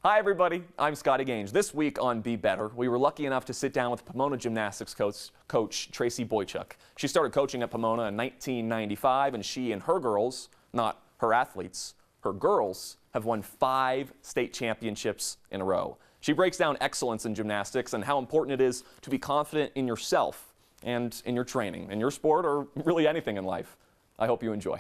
Hi everybody, I'm Scotty Gange. This week on Be Better, we were lucky enough to sit down with Pomona Gymnastics coach Tracie Boychuk. She started coaching at Pomona in 1995, and she and her girls, not her athletes, her girls, have won 5 state championships in a row. She breaks down excellence in gymnastics and how important it is to be confident in yourself and in your training, in your sport, or really anything in life. I hope you enjoy.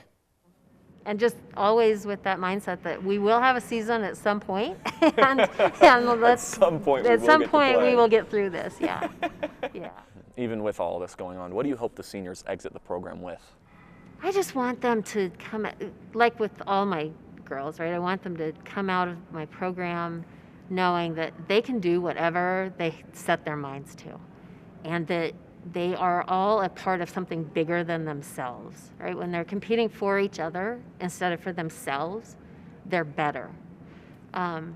And just always with that mindset that we will have a season at some point, and at some point we will get through this. Yeah, yeah. Even with all this going on, what do you hope the seniors exit the program with? I just want them to come, like with all my girls, right? I want them to come out of my program knowing that they can do whatever they set their minds to, and that they are all a part of something bigger than themselves, right? When they're competing for each other instead of for themselves, they're better. And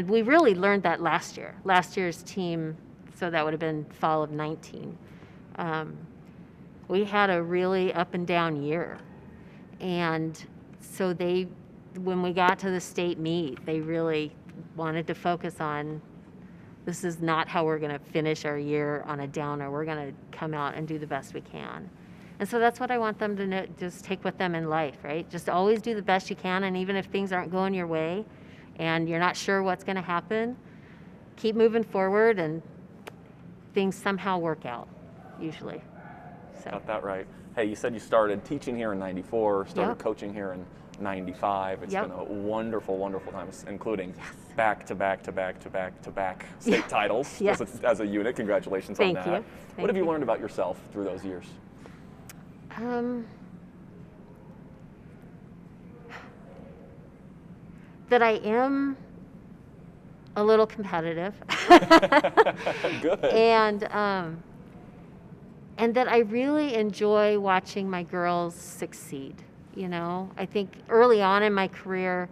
we really learned that last year. Last year's team, so that would have been fall of 19. We had a really up and down year. And so when we got to the state meet, they really wanted to focus on, this is not how we're going to finish our year on a downer. We're going to come out and do the best we can. And so that's what I want them to know, just take with them in life, right? Just always do the best you can, and even if things aren't going your way and you're not sure what's going to happen, keep moving forward and things somehow work out, usually. So. Got that right. Hey, you said you started teaching here in 94, started coaching here in 95. It's been a wonderful, wonderful time, including back-to-back state titles as a unit. Congratulations on that. Thank you. What have you learned about yourself through those years? That I am a little competitive. Good. And that I really enjoy watching my girls succeed. You know, I think early on in my career,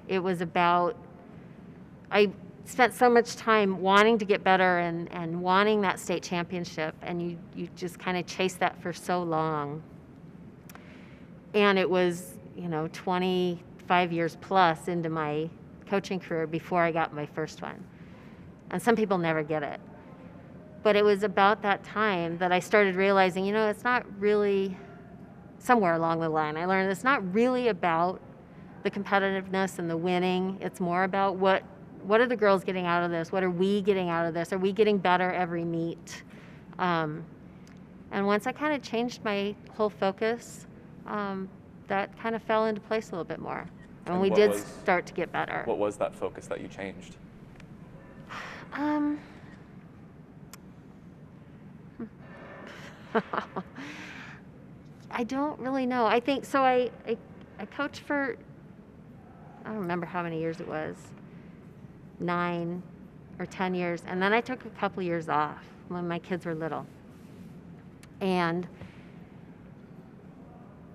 it was about, I spent so much time wanting to get better and wanting that state championship, and you just kind of chase that for so long. And it was, 25 years plus into my coaching career before I got my first one. And some people never get it. But it was about that time that I started realizing, it's not really, somewhere along the line, I learned it's not really about the competitiveness and the winning. It's more about what are the girls getting out of this? What are we getting out of this? Are we getting better every meet? And once I kind of changed my whole focus, that kind of fell into place a little bit more. And we did start to get better. What was that focus that you changed? I don't really know. I think so. I coached for, I don't remember how many years it was, 9 or 10 years, and then I took a couple years off when my kids were little, and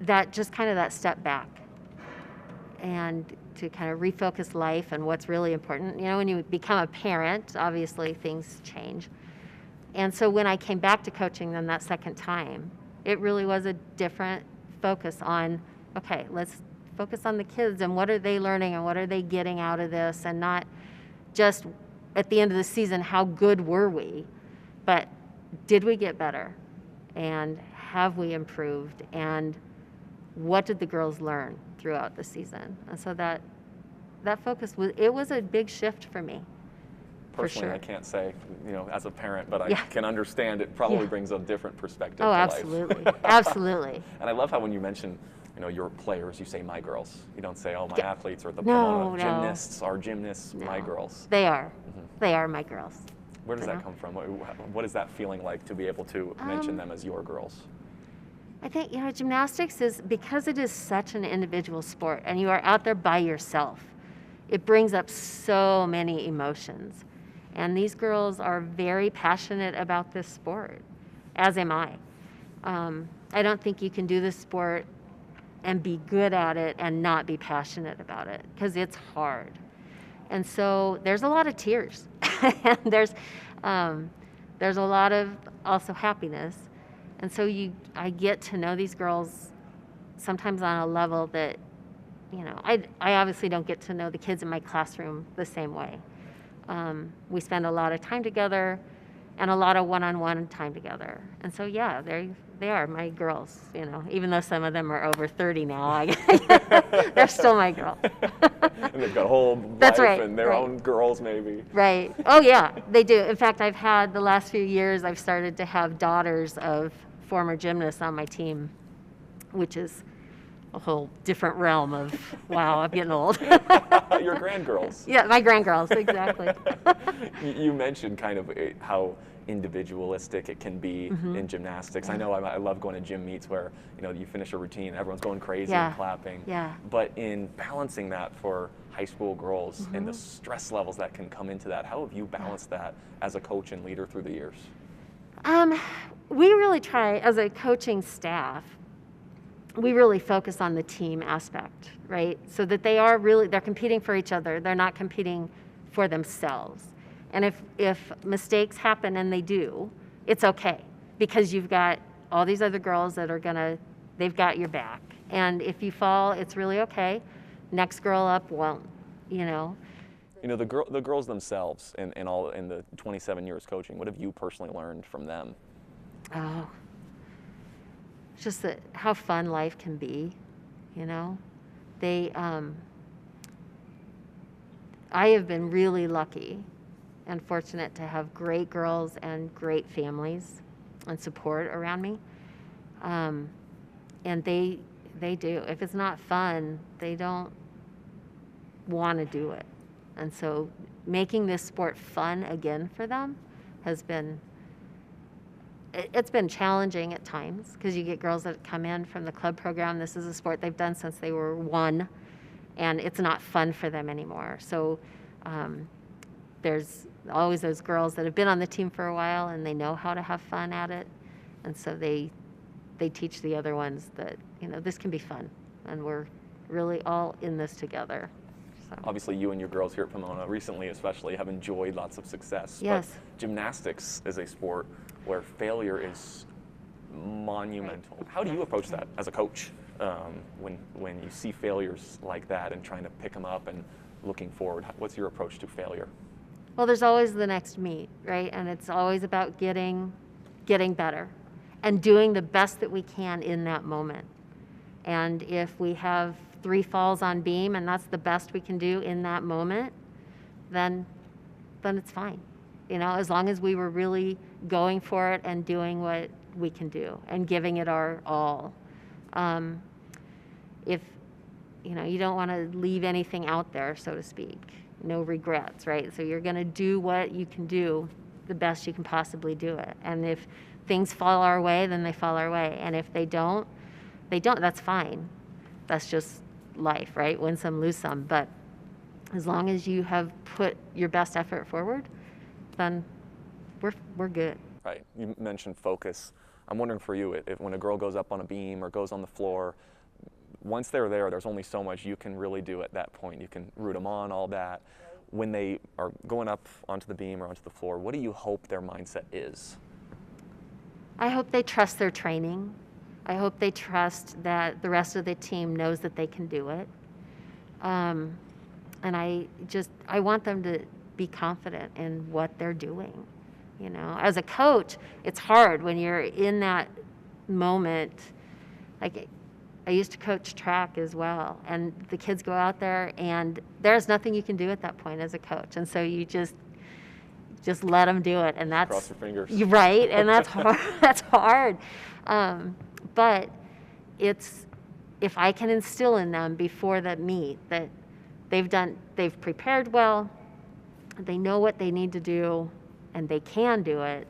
that just kind of that step back, and to kind of refocus life and what's really important. When you become a parent, obviously things change, and so when I came back to coaching them that second time, it really was a different focus on, okay, let's focus on the kids and what are they learning and what are they getting out of this, and not just at the end of the season, how good were we, but did we get better, and have we improved, and what did the girls learn throughout the season? And so that focus was a big shift for me. Personally, sure. I can't say, as a parent, but I can understand it probably brings a different perspective to absolutely. life. Absolutely. And I love how when you mention, your players, you say my girls. You don't say, my athletes, or the Pomona gymnasts, our gymnasts, my girls. They are. They are my girls. Where does that come from? What is that feeling like to be able to mention them as your girls? I think, gymnastics is, because it is such an individual sport and you are out there by yourself, it brings up so many emotions. And these girls are very passionate about this sport, as am I. I don't think you can do this sport and be good at it and not be passionate about it, because it's hard. And so there's a lot of tears. And there's a lot of also happiness. And so I get to know these girls sometimes on a level that you know, I obviously don't get to know the kids in my classroom the same way. We spend a lot of time together and a lot of one-on-one time together. And so, yeah, they are my girls, you know, even though some of them are over 30 now, they're still my girls. And they've got a whole That's life right, and their right. own girls maybe. Right. Oh, yeah, they do. In fact, I've had the last few years, I've started to have daughters of former gymnasts on my team, which is a whole different realm of, wow, I'm getting old. Your grandgirls. Yeah, my grandgirls, exactly. You mentioned kind of how individualistic it can be in gymnastics. I know I love going to gym meets where, you know, you finish a routine, everyone's going crazy and clapping. Yeah. But in balancing that for high school girls and the stress levels that can come into that, how have you balanced that as a coach and leader through the years? We really try, as a coaching staff, we really focus on the team aspect, right? So that they're competing for each other. They're not competing for themselves. And if mistakes happen, and they do, it's okay, because you've got all these other girls that are they've got your back. And if you fall, it's really okay. Next girl up won't, you know. You know, the girls themselves in the 27 years coaching, what have you personally learned from them? Oh, just how fun life can be, you know. I have been really lucky and fortunate to have great girls and great families and support around me. And they do. If it's not fun, they don't want to do it. And so making this sport fun again for them has been, it's been challenging at times, because you get girls that come in from the club program. This is a sport they've done since they were 1, and it's not fun for them anymore. So there's always those girls that have been on the team for a while and they know how to have fun at it. And so they teach the other ones that, you know, this can be fun, and we're really all in this together. So. Obviously, you and your girls here at Pomona, recently especially, have enjoyed lots of success. Yes. But gymnastics is a sport where failure is monumental. Right. How do you approach that as a coach when you see failures like that and trying to pick them up and looking forward? What's your approach to failure? Well, there's always the next meet, right? And it's always about getting better and doing the best that we can in that moment. And if we have 3 falls on beam and that's the best we can do in that moment, then it's fine. You know, as long as we were really going for it and doing what we can do and giving it our all. If, you know, you don't want to leave anything out there, so to speak. No regrets, right? So you're going to do what you can do the best you can possibly do it. And if things fall our way, then they fall our way. And if they don't, that's fine. That's just life, right? Win some, lose some. But as long as you have put your best effort forward, then we're good. Right. You mentioned focus. I'm wondering for you, if when a girl goes up on a beam or goes on the floor, once they're there, there's only so much you can really do at that point. You can root them on, all that. When they are going up onto the beam or onto the floor, what do you hope their mindset is? I hope they trust their training. I hope they trust that the rest of the team knows that they can do it. And I want them to be confident in what they're doing. You know, as a coach, it's hard when you're in that moment. Like, I used to coach track as well, and the kids go out there and there's nothing you can do at that point as a coach. And so you just let them do it, and that's— Cross your fingers. You're right, and that's hard. That's hard. But if I can instill in them before that meet that they've prepared well, they know what they need to do, and they can do it,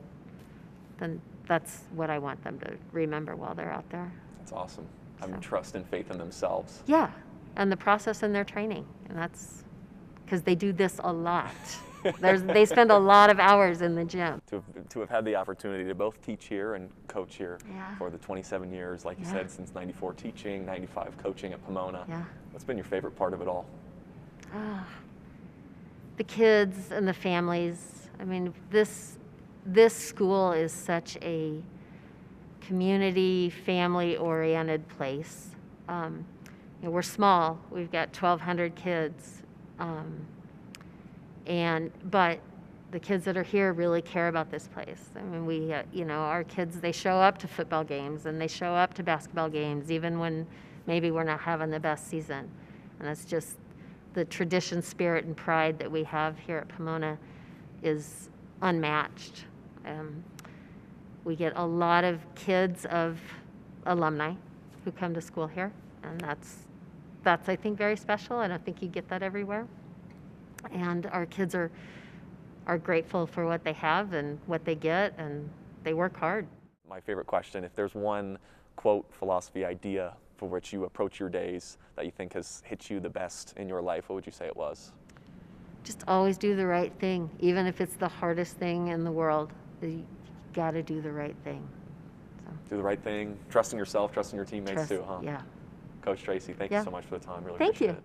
then that's what I want them to remember while they're out there. That's awesome. Having trust and faith in themselves. Yeah, and the process in their training, and that's because they do this a lot. They spend a lot of hours in the gym. To have had the opportunity to both teach here and coach here Yeah. for the 27 years, like you Yeah. said, since '94 teaching, '95 coaching at Pomona. Yeah. What's been your favorite part of it all? The kids and the families. I mean, this school is such a community, family-oriented place. we're small. We've got 1,200 kids, but the kids that are here really care about this place. I mean, our kids, they show up to football games and they show up to basketball games, even when maybe we're not having the best season. And that's just the tradition, spirit, and pride that we have here at Pomona is unmatched. We get a lot of kids of alumni who come to school here, and that's I think very special. I don't think you get that everywhere. And our kids are grateful for what they have and what they get, and they work hard. My favorite question, if there's one quote, philosophy, idea for which you approach your days that you think has hit you the best in your life, what would you say it was? Just always do the right thing, even if it's the hardest thing in the world. You got to do the right thing. So. Do the right thing, trusting yourself, trusting your teammates too, huh? Yeah. Coach Tracie, thank you so much for the time. Really Thank appreciate you. it.